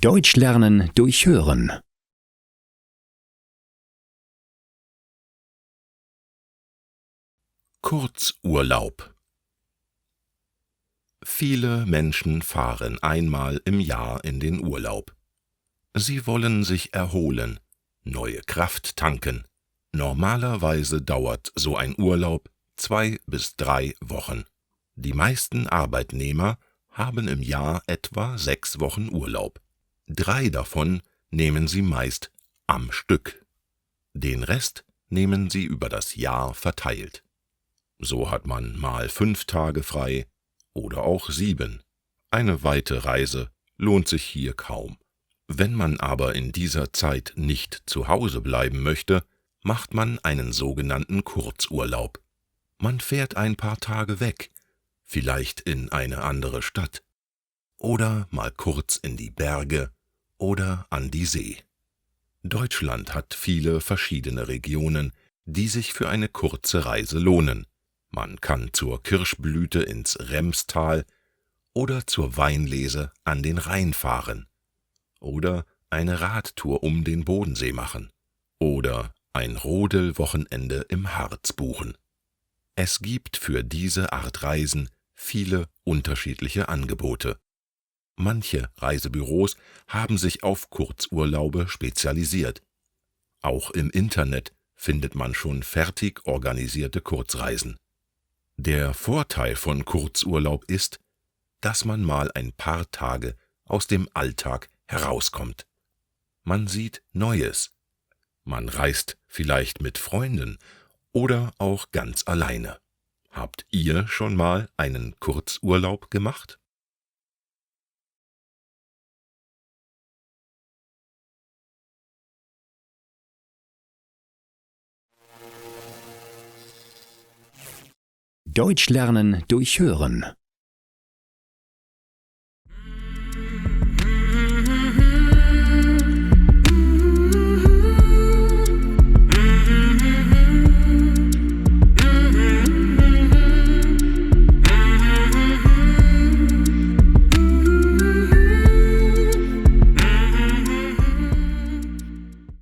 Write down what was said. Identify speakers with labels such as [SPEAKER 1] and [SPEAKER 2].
[SPEAKER 1] Deutsch lernen durch Hören.
[SPEAKER 2] Kurzurlaub. Viele Menschen fahren einmal im Jahr in den Urlaub. Sie wollen sich erholen, neue Kraft tanken. Normalerweise dauert so ein Urlaub 2 bis 3 Wochen. Die meisten Arbeitnehmer haben im Jahr etwa 6 Wochen Urlaub. 3 davon nehmen sie meist am Stück. Den Rest nehmen sie über das Jahr verteilt. So hat man mal 5 Tage frei oder auch 7. Eine weite Reise lohnt sich hier kaum. Wenn man aber in dieser Zeit nicht zu Hause bleiben möchte, macht man einen sogenannten Kurzurlaub. Man fährt ein paar Tage weg, vielleicht in eine andere Stadt oder mal kurz in die Berge oder an die See. Deutschland hat viele verschiedene Regionen, die sich für eine kurze Reise lohnen. Man kann zur Kirschblüte ins Remstal oder zur Weinlese an den Rhein fahren oder eine Radtour um den Bodensee machen oder ein Rodelwochenende im Harz buchen. Es gibt für diese Art Reisen viele unterschiedliche Angebote. Manche Reisebüros haben sich auf Kurzurlaube spezialisiert. Auch im Internet findet man schon fertig organisierte Kurzreisen. Der Vorteil von Kurzurlaub ist, dass man mal ein paar Tage aus dem Alltag herauskommt. Man sieht Neues. Man reist vielleicht mit Freunden oder auch ganz alleine. Habt ihr schon mal einen Kurzurlaub gemacht?
[SPEAKER 1] Deutsch lernen durch Hören.